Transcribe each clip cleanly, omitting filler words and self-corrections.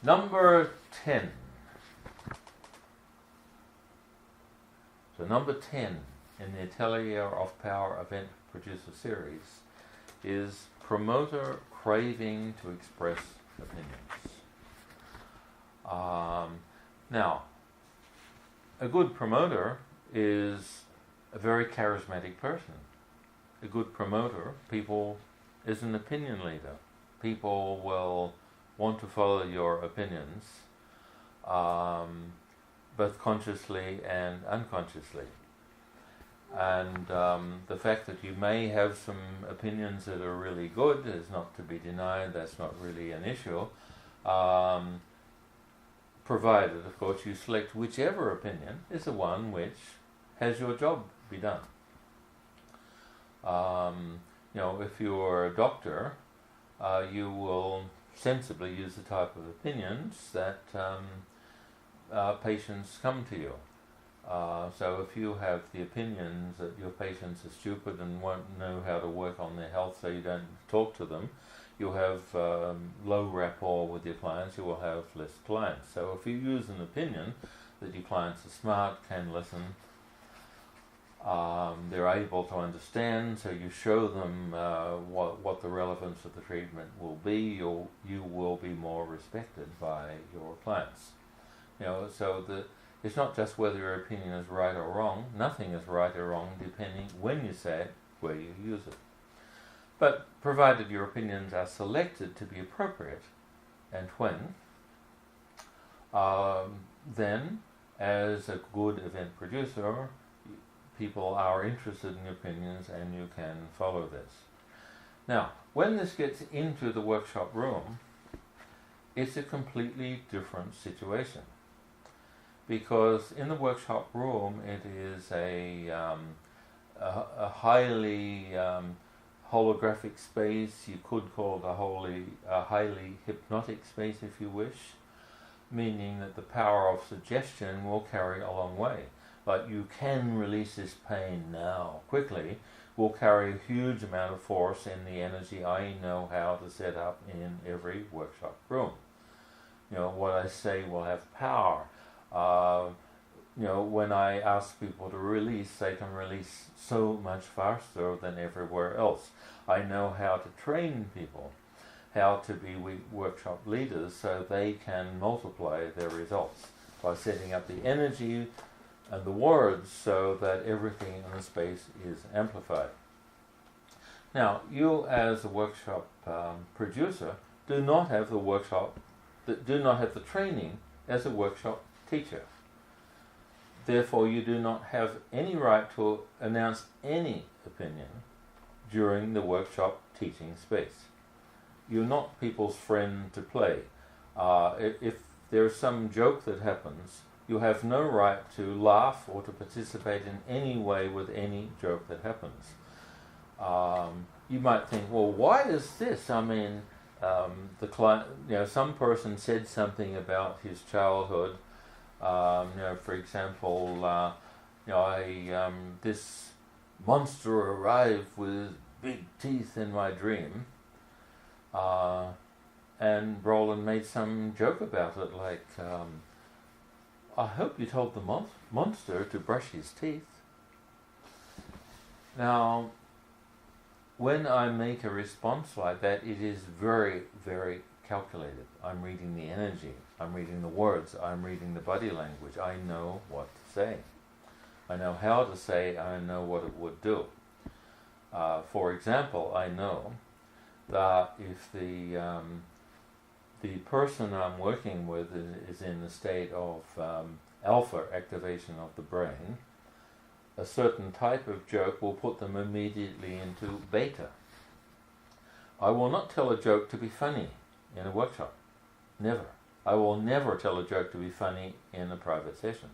Number 10. So number 10 in the Atelier of Power Event Producer series is promoter craving to express opinions. Now, a good promoter is a very charismatic person. A good promoter, is an opinion leader. People will want to follow your opinions, both consciously and unconsciously. And the fact that you may have some opinions that are really good is not to be denied. That's not really an issue. Provided, of course, you select whichever opinion is the one which has your job be done. If you're a doctor, you will sensibly use the type of opinions that patients come to you. So if you have the opinions that your patients are stupid and won't know how to work on their health, so you don't talk to them, you'll have low rapport with your clients, you will have less clients. So if you use an opinion that your clients are smart, can listen, they're able to understand, so you show them what the relevance of the treatment will be, you will be more respected by your clients. It's not just whether your opinion is right or wrong. Nothing is right or wrong depending when you say it, where you use it. But provided your opinions are selected to be appropriate, and when, then as a good event producer, people are interested in your opinions and you can follow this. Now, when this gets into the workshop room, it's a completely different situation. Because in the workshop room, it is a highly holographic space. You could call it a highly hypnotic space if you wish, meaning that the power of suggestion will carry a long way. But you can release this pain now quickly, will carry a huge amount of force in the energy I know how to set up in every workshop room. What I say will have power. When I ask people to release, they can release so much faster than everywhere else. I know how to train people, how to be workshop leaders so they can multiply their results by setting up the energy and the words so that everything in the space is amplified. Now, you as a workshop producer do not have the training as a workshop teacher. Therefore, you do not have any right to announce any opinion during the workshop teaching space. You're not people's friend to play. If there's some joke that happens, you have no right to laugh or to participate in any way with any joke that happens. You might think, well, why is this? I mean, the client, some person said something about his childhood. For example, this monster arrived with big teeth in my dream, and Rowland made some joke about it, like, I hope you told the monster to brush his teeth. Now, when I make a response like that, it is very, very calculated. I'm reading the energy, I'm reading the words, I'm reading the body language. I know what to say. I know how to say, I know what it would do. For example, I know that if the person I'm working with is in the state of alpha activation of the brain, a certain type of joke will put them immediately into beta. I will not tell a joke to be funny in a workshop. Never. I will never tell a joke to be funny in a private session.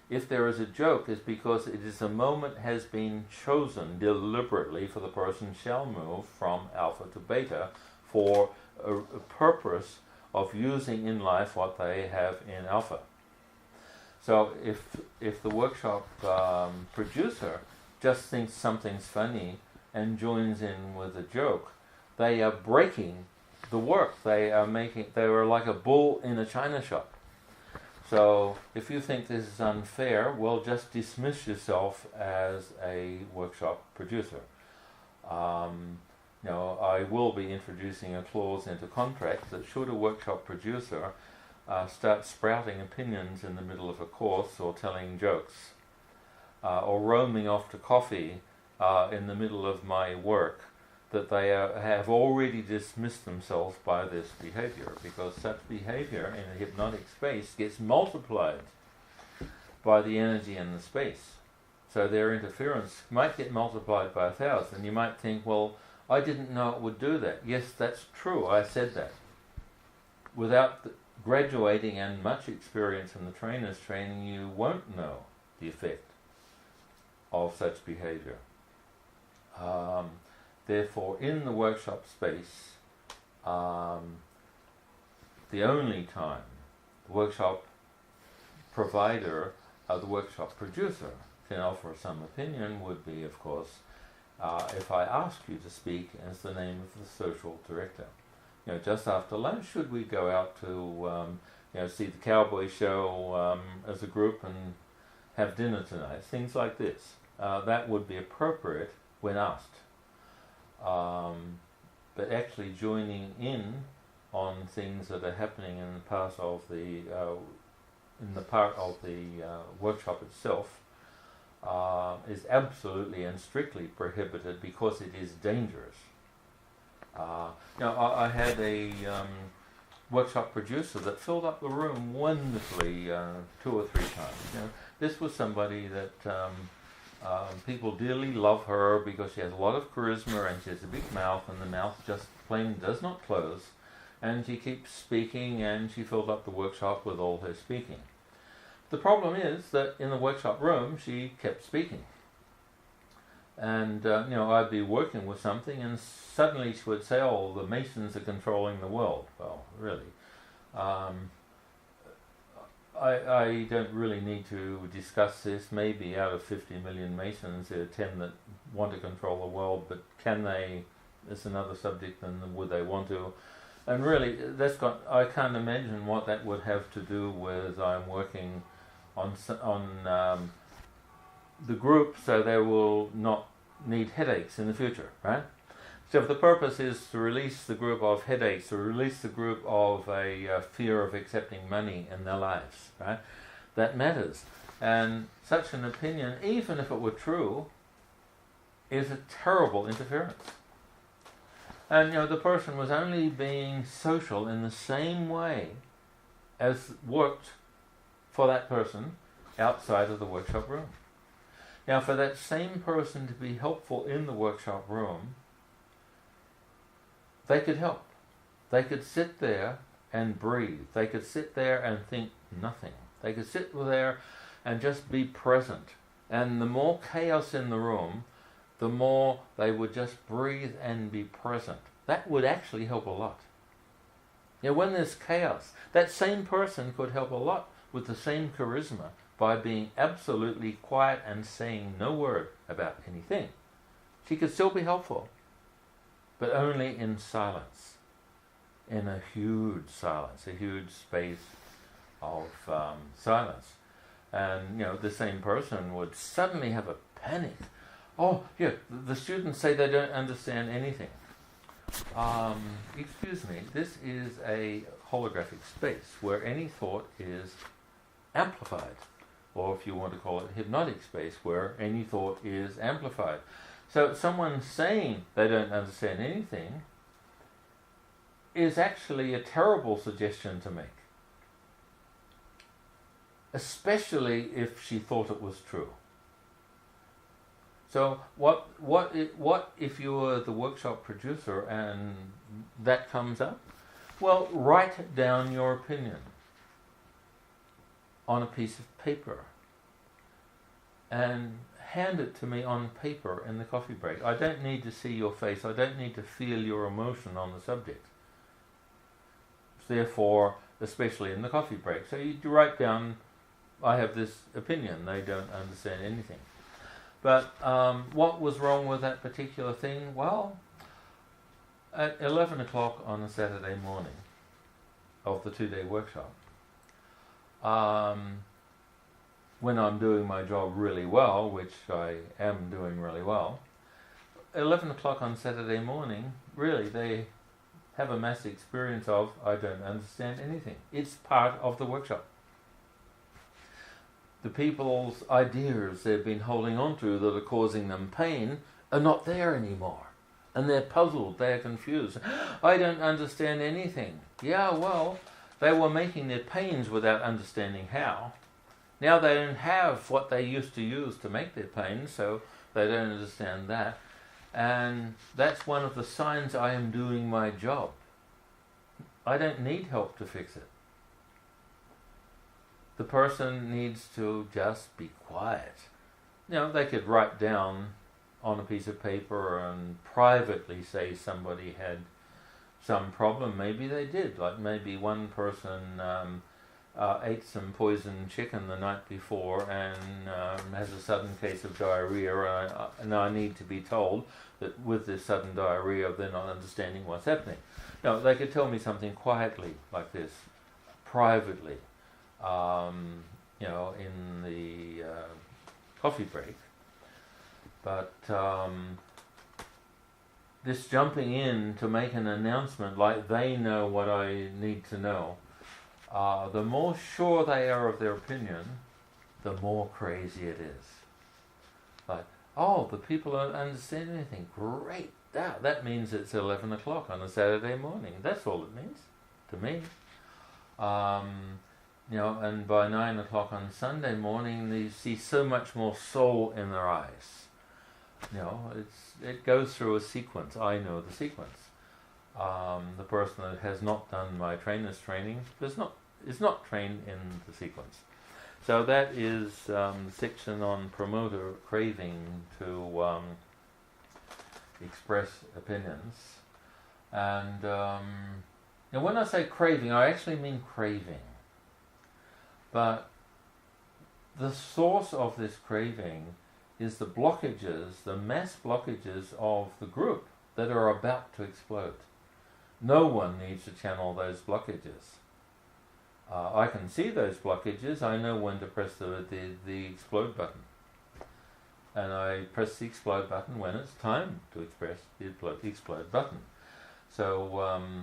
If there is a joke, it's because it is a moment has been chosen deliberately for the person shall move from alpha to beta for a purpose of using in life what they have in alpha. So if the workshop producer just thinks something's funny and joins in with a joke, they are breaking the work. They were like a bull in a china shop. So if you think this is unfair, well, just dismiss yourself as a workshop producer. I will be introducing a clause into contract that should a workshop producer start sprouting opinions in the middle of a course, or telling jokes, or roaming off to coffee in the middle of my work, that they have already dismissed themselves by this behavior, because such behavior in a hypnotic space gets multiplied by the energy in the space. So their interference might get multiplied by 1,000. You might think, well, I didn't know it would do that. Yes, that's true, I said that. Without graduating and much experience in the trainer's training, you won't know the effect of such behavior. Therefore, in the workshop space, the only time the workshop provider or the workshop producer can offer some opinion would be, of course, if I ask you to speak as the name of the social director. Just after lunch, should we go out to see the cowboy show as a group and have dinner tonight? Things like this. That would be appropriate when asked. But actually joining in on things that are happening in the part of the workshop itself is absolutely and strictly prohibited, because it is dangerous. I had a workshop producer that filled up the room wonderfully 2 or 3 times. This was somebody that people dearly love her because she has a lot of charisma, and she has a big mouth, and the mouth just plain does not close, and she keeps speaking, and she filled up the workshop with all her speaking. The problem is that in the workshop room she kept speaking, and I'd be working with something, and suddenly she would say, "Oh, the Masons are controlling the world." Well, really. I don't really need to discuss this. Maybe out of 50 million Masons, there are 10 that want to control the world, but can they? It's another subject, and would they want to? And really, I can't imagine what that would have to do with I'm working on the group, so they will not need headaches in the future, right? So if the purpose is to release the group of headaches, or release the group of a fear of accepting money in their lives, right, that matters. And such an opinion, even if it were true, is a terrible interference. And the person was only being social in the same way as worked for that person outside of the workshop room. Now, for that same person to be helpful in the workshop room, they could help. They could sit there and breathe. They could sit there and think nothing. They could sit there and just be present. And the more chaos in the room, the more they would just breathe and be present. That would actually help a lot. When there's chaos, that same person could help a lot with the same charisma by being absolutely quiet and saying no word about anything. She could still be helpful, but only in silence, in a huge silence, a huge space of silence. And the same person would suddenly have a panic. Oh, yeah, the students say they don't understand anything. Excuse me, this is a holographic space where any thought is amplified, or if you want to call it hypnotic space, where any thought is amplified. So someone saying they don't understand anything is actually a terrible suggestion to make, especially if she thought it was true. So what if you were the workshop producer and that comes up? Well, write down your opinion on a piece of paper and hand it to me on paper in the coffee break. I don't need to see your face. I don't need to feel your emotion on the subject. Therefore, especially in the coffee break. So you write down, I have this opinion. They don't understand anything. But what was wrong with that particular thing? Well, At 11 o'clock on a Saturday morning of the 2-day workshop, when I'm doing my job really well, which I am doing really well, 11 o'clock on Saturday morning, really, they have a mass experience of, I don't understand anything. It's part of the workshop. The people's ideas they've been holding on to that are causing them pain are not there anymore. And they're puzzled, they're confused. I don't understand anything. Yeah, well, they were making their pains without understanding how. Now they don't have what they used to use to make their pains, so they don't understand that. And that's one of the signs I am doing my job. I don't need help to fix it. The person needs to just be quiet. You know, they could write down on a piece of paper and privately say somebody had some problem. Maybe they did. Like maybe one person ate some poisoned chicken the night before and has a sudden case of diarrhea, and I need to be told that with this sudden diarrhea they're not understanding what's happening. No, they could tell me something quietly like this, privately, you know, in the coffee break. But this jumping in to make an announcement like they know what I need to know, the more sure they are of their opinion, the more crazy it is. Like, oh, the people don't understand anything. Great. That means it's 11 o'clock on a Saturday morning. That's all it means to me. You know, and by 9 o'clock on Sunday morning, you see so much more soul in their eyes. You know, it goes through a sequence. I know the sequence. The person that has not done my trainer's training is not trained in the sequence. So that is the section on promoter craving to express opinions. And now when I say craving, I actually mean craving. But the source of this craving is the blockages, the mass blockages of the group that are about to explode. No one needs to channel those blockages. I can see those blockages. I know when to press the explode button. And I press the explode button when it's time to express the explode button. So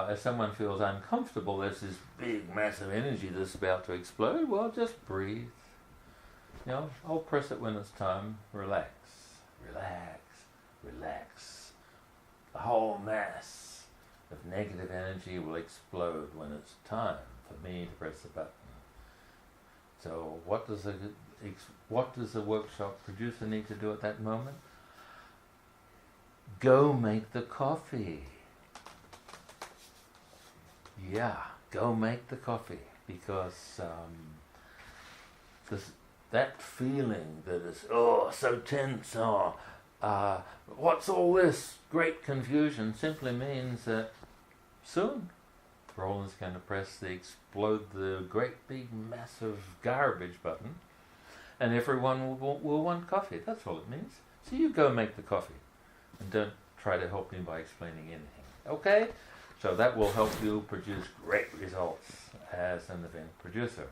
if someone feels uncomfortable, there's this big massive energy that's about to explode, well, just breathe. You know, I'll press it when it's time. Relax, relax, relax. The whole mass of negative energy will explode when it's time for me to press the button. So what does the workshop producer need to do at that moment? Go make the coffee. Yeah, go make the coffee, because that feeling that is, so tense, what's all this great confusion, simply means that soon Rowland's going to press explode the great big massive garbage button, and everyone will want coffee. That's all it means. So you go make the coffee, and don't try to help me by explaining anything. Okay? So that will help you produce great results as an event producer.